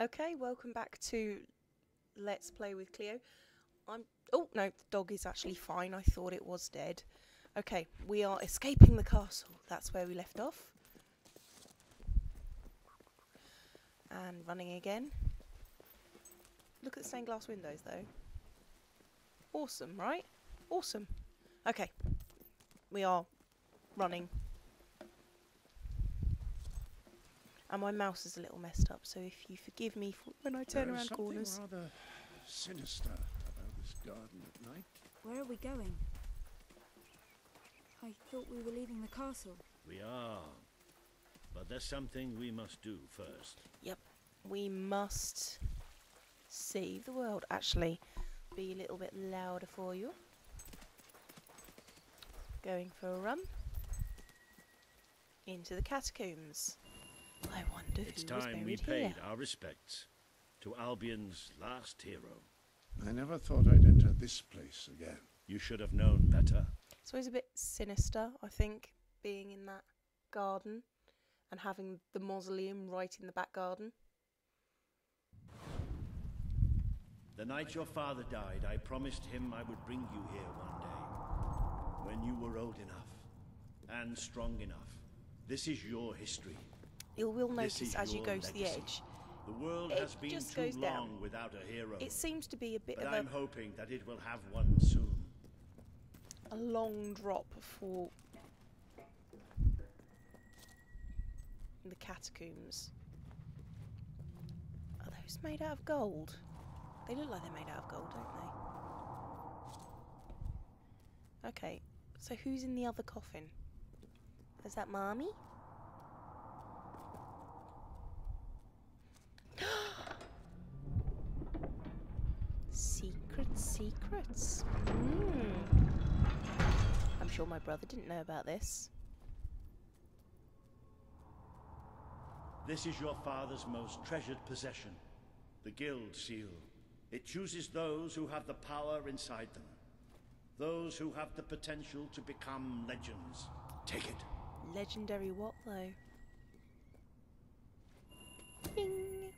Okay, welcome back to Let's Play with Cleo. Oh, no, the dog is actually fine. I thought it was dead. Okay, we are escaping the castle. That's where we left off. And running again. Look at the stained glass windows, though. Awesome, right? Awesome. Okay, we are running. And my mouse is a little messed up, so if you forgive me for when I turn around corners. Something rather sinister about this garden at night. Where are we going? I thought we were leaving the castle. We are. But there's something we must do first. Yep, we must save the world. Actually, be a little bit louder for you. Going for a run. Into the catacombs. I wonder It's who was time buried we here. paid our respects to Albion's last hero. I never thought I'd enter this place again. You should have known better. It's always a bit sinister, I think, being in that garden and having the mausoleum right in the back garden. The night your father died, I promised him I would bring you here one day. When you were old enough and strong enough. This is your history. You will This notice is as you your go to the legacy. edge, The world it has been just too goes down. long without a hero. it seems to be a bit But of I'm hoping that it will have one soon. a long drop for the catacombs. Are those made out of gold? They look like they're made out of gold, don't they? Okay, so who's in the other coffin? Is that Mommy? Secrets. I'm sure my brother didn't know about this. This is your father's most treasured possession, the Guild Seal. It chooses those who have the power inside them. Those who have the potential to become legends. Take it. Legendary what, though? Bing!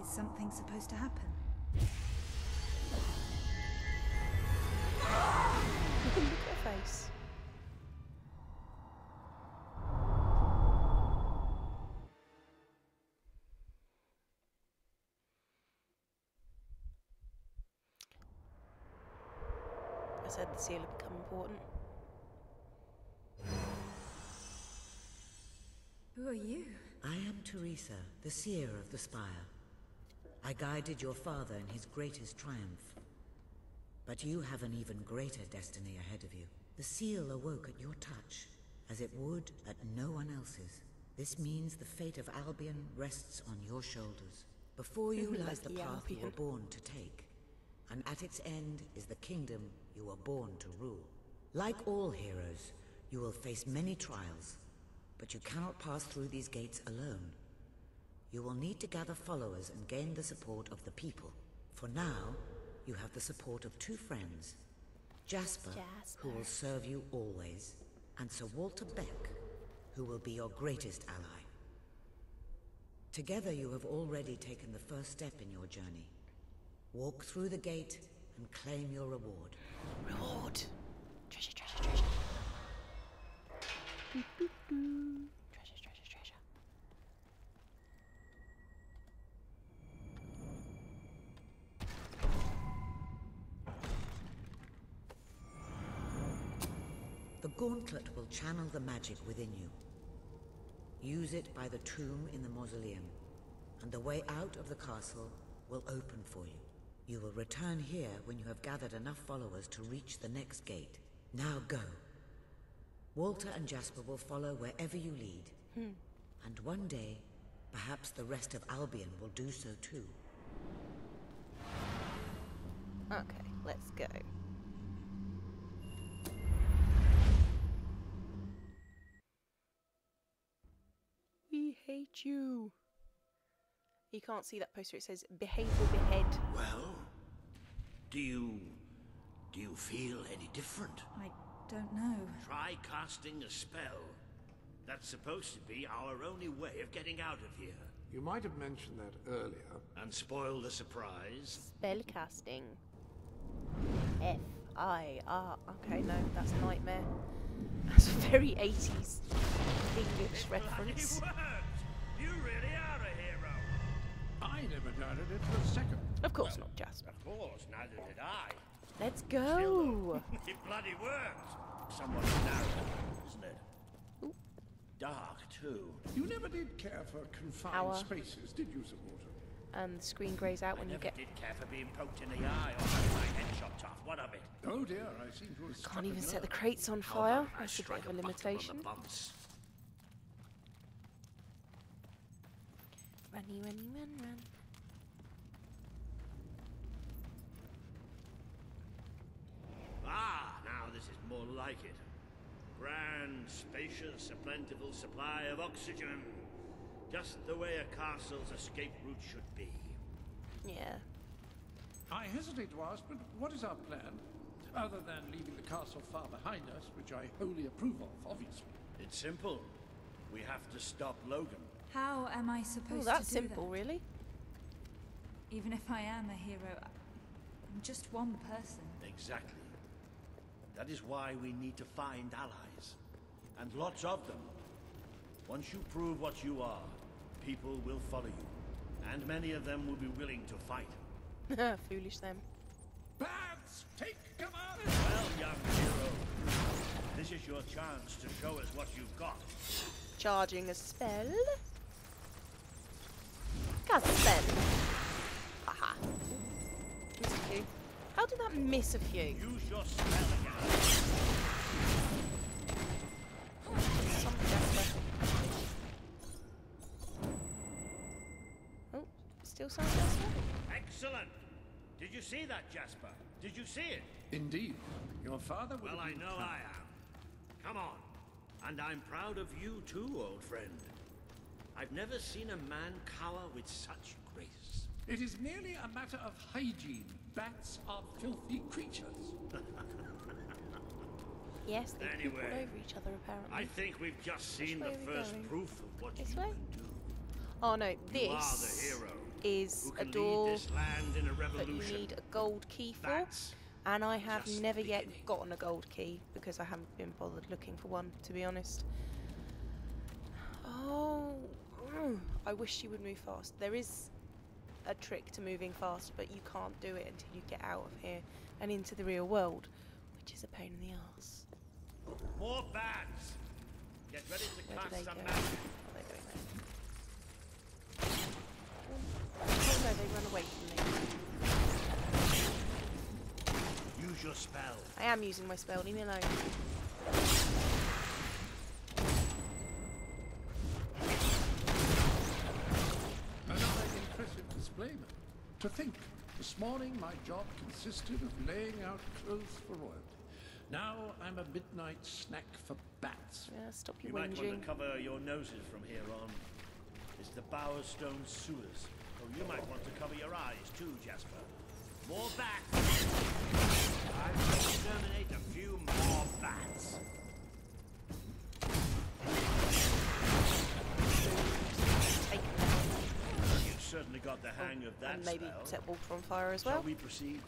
Is something supposed to happen? Look at her face. I said the seal had become important. Who are you? I am Teresa, the seer of the spire. I guided your father in his greatest triumph. But you have an even greater destiny ahead of you. The seal awoke at your touch, as it would at no one else's. This means the fate of Albion rests on your shoulders. Before you lies the Lucky path you were Albion. born to take, and at its end is the kingdom you were born to rule. Like all heroes, you will face many trials, but you cannot pass through these gates alone. You will need to gather followers and gain the support of the people. For now, you have the support of two friends. Jasper, who will serve you always, and Sir Walter Beck, who will be your greatest ally. Together you have already taken the first step in your journey. Walk through the gate and claim your reward. Reward! Treasure, treasure, treasure. Doo, doo, doo. Treasure, treasure, treasure. The gauntlet will channel the magic within you. Use it by the tomb in the mausoleum, and the way out of the castle will open for you. You will return here when you have gathered enough followers to reach the next gate. Now go. Walter and Jasper will follow wherever you lead. And one day, perhaps the rest of Albion will do so too. Okay, let's go. We hate you. You can't see that poster. It says behave or behead. Well, do you feel any different? I don't know. Try casting a spell. That's supposed to be our only way of getting out of here. You might have mentioned that earlier. And spoil the surprise. Spellcasting. F-I-R. Okay, no, that's Nightmare. That's a very 80s English reference. Bloody works! You really are a hero. I never doubted it for a second. Of course not, Jasper. Of course, neither did I. Let's go! It bloody works. Somewhat narrow, isn't it? Ooh. Dark, too. You never did care for confined Power. spaces, did you, Sir Walter? And the screen greys out when I you never get... did care for being poked in the eye or having my head chopped off. What of it? Oh dear, I seem to have struck Can't a even set the nerve. crates on How fire. about I That's a bit strike of a buckle on the limitation. bumps? Runny, runny, run, run. Ah, now this is more like it. Grand, spacious, a plentiful supply of oxygen. Just the way a castle's escape route should be. Yeah. I hesitate to ask, but what is our plan? Other than leaving the castle far behind us, which I wholly approve of, obviously. It's simple. We have to stop Logan. How am I Oh, supposed that's to do simple, that? really. Even if I am a hero, I'm just one person. Exactly. That is why we need to find allies. And lots of them. Once you prove what you are, people will follow you. And many of them will be willing to fight. Foolish them. Bats, take command! Well, young hero, this is your chance to show us what you've got. Charging a spell. Cast a spell. Haha. Miss a few. How did that miss a few? Use your spell again. Some Jasper. Oh, still some Jasper? Excellent. Did you see that, Jasper? Did you see it? Indeed. Your father would Well, have I been know proud. I am. Come on. And I'm proud of you too, old friend. I've never seen a man cower with such grace. It is merely a matter of hygiene. Bats are filthy creatures. Yes, they poop all Anyway, over each other apparently. I think we've just seen way the are we first going? proof of what This you way? can do. Oh no, You are the this hero is who a can door lead this land in a that you revolution. need a gold key for. That's And I have just never the yet beginning. gotten a gold key because I haven't been bothered looking for one, to be honest. Oh, I wish she would move fast. There is a trick to moving fast, but you can't do it until you get out of here and into the real world, which is a pain in the arse. More bats. Get ready to Where do they cast some go? magic. Oh, they're going there. Oh no, they run away from me. Use your spell. I am using my spell, leave me alone. Another impressive display, man. To think, this morning my job consisted of laying out clothes for royalty. Now I'm a midnight snack for bats. Yeah, stop You your might whinging. want to cover your noses from here on. It's the Bowerstone sewers. Oh, you might want to cover your eyes too, Jasper. More bats! I'm going to exterminate a few more bats. Take them down. You've certainly got the hang of that And maybe spell. set Walter on fire as Shall well. we proceed?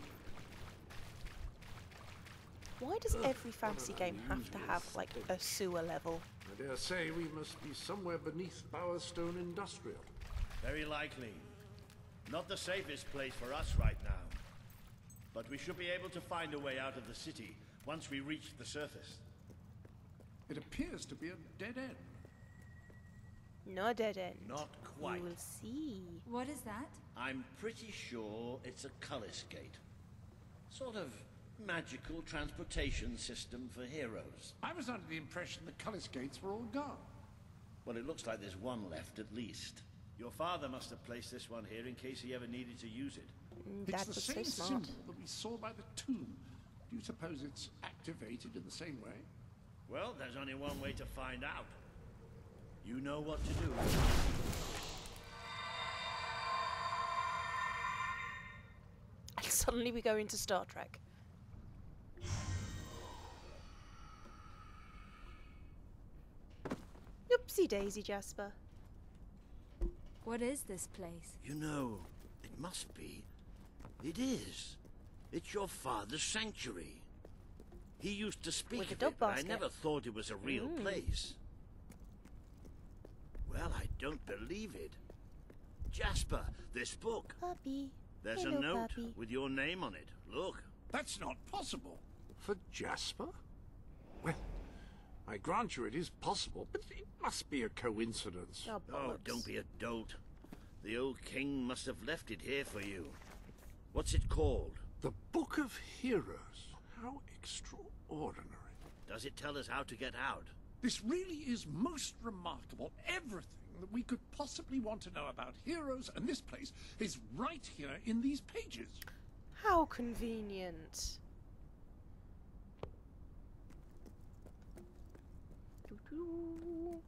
Why does every fantasy game have to have like a sewer level? I dare say we must be somewhere beneath Bowerstone Industrial. Very likely. Not the safest place for us right now. But we should be able to find a way out of the city once we reach the surface. It appears to be a dead end. No dead end. Not quite. We will see. What is that? I'm pretty sure it's a cullis gate. Sort of magical transportation system for heroes. I was under the impression the Cullis gates were all gone. Well, it looks like there's one left at least. Your father must have placed this one here in case he ever needed to use it. It's Dad the was so same smart. symbol that we saw by the tomb. Do you suppose it's activated in the same way? Well, there's only one way to find out. You know what to do. And suddenly we go into Star Trek. You're Whoopsie daisy, Jasper. What is this place? You know, it must be. It is. It's your father's sanctuary. He used to speak With a of dog it, but I basket. never thought it was a real place. Well, I don't believe it. Jasper, this book. Puppy. There's Hello, a note puppy. with your name on it. Look. That's not possible. For Jasper? Well, I grant you it is possible, but it must be a coincidence. Oh, Oh, bollocks. don't be a dolt. The old king must have left it here for you. What's it called? The Book of Heroes. How extraordinary. Does it tell us how to get out? This really is most remarkable. Everything that we could possibly want to know about heroes and this place is right here in these pages. How convenient. Doo-doo.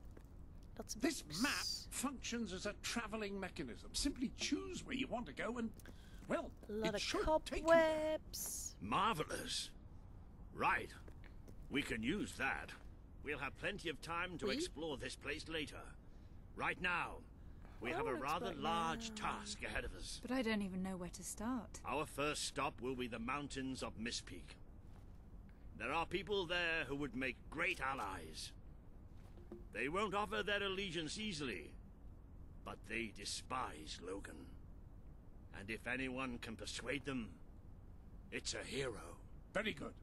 Lots of This books. map functions as a traveling mechanism. Simply choose where you want to go and, well, A lot it of should take you there. cobwebs. Marvelous. Right. We can use that. We'll have plenty of time to We? explore this place later. Right now, we have a wanna rather explore large now. task ahead of us. But I don't even know where to start. Our first stop will be the mountains of Mistpeak. There are people there who would make great allies. They won't offer their allegiance easily, but they despise Logan. And if anyone can persuade them, it's a hero. Very good.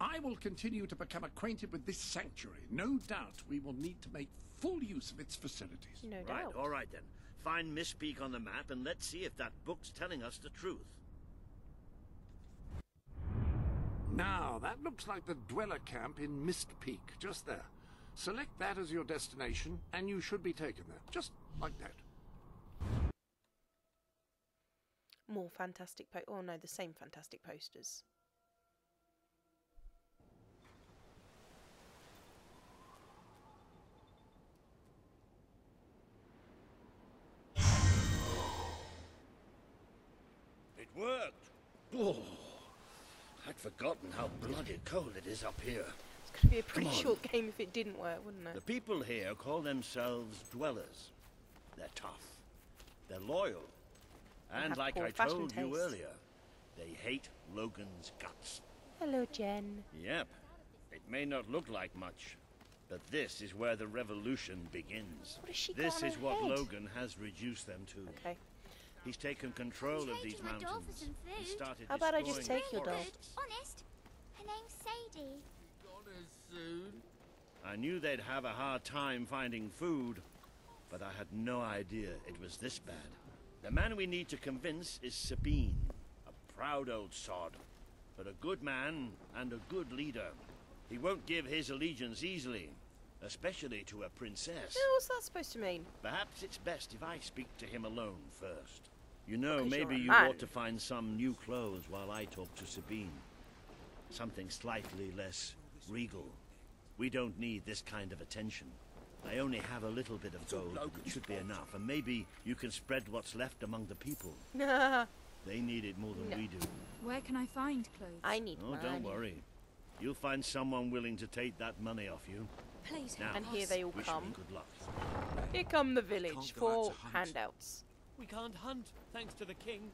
I will continue to become acquainted with this sanctuary. No doubt we will need to make full use of its facilities. No Right, doubt. all right then. Find Mistpeak on the map and let's see if that book's telling us the truth. Now, that looks like the dweller camp in Mist Peak, just there. Select that as your destination, and you should be taken there. Just like that. More fantastic oh no, the same fantastic posters. It worked! Oh, I'd forgotten how bloody cold it is up here. It's going to be a pretty Come on. short game if it didn't work, wouldn't The it? people here call themselves dwellers. They're tough. They're loyal. And have like poor I fashion told you taste. earlier, they hate Logan's guts. Hello, Jen. Yep. It may not look like much, but this is where the revolution begins. What has she This got on is her what head? Logan has reduced them to. Okay. He's taken control of these Trading my doll for mountains some and food. started How about I just destroying take the your doll? forests. Honest. Her name's Sadie. I knew they'd have a hard time finding food, but I had no idea it was this bad. The man we need to convince is Sabine, a proud old sod, but a good man and a good leader. He won't give his allegiance easily, especially to a princess. What's that supposed to mean? Perhaps it's best if I speak to him alone first. You know, Because maybe you're a you man. ought to find some new clothes while I talk to Sabine. Something slightly less regal. We don't need this kind of attention. I only have a little bit of gold. It should be enough, and maybe you can spread what's left among the people. They need it more than we do. Where can I find clothes? I need Oh, money. don't worry. You'll find someone willing to take that money off you. Please Now, And here they all wish come. me good luck. Here come the village Can't go out for to hunt. handouts. We can't hunt, thanks to the king.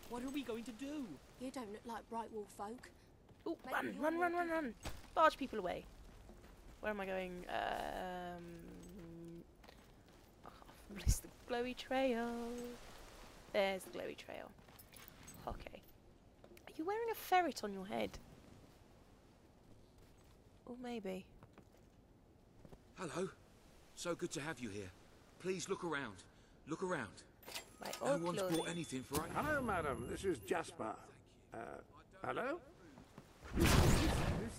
What are we going to do? You don't look like Brightwall folk. Oh, Maybe run, you're run, more run, run, run. Barge people away. Where am I going? It's the glowy trail. There's the glowy trail. Okay. Are you wearing a ferret on your head? Or maybe. Hello. So good to have you here. Please look around. Look around. Right, No all one's clothing. brought anything for us. Hello, madam. This is Jasper. Hello? Is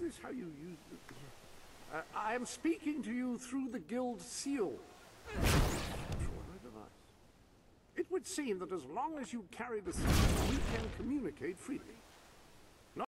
this how you use it? I am speaking to you through the guild seal. Extraordinary device. It would seem that as long as you carry the seal, we can communicate freely.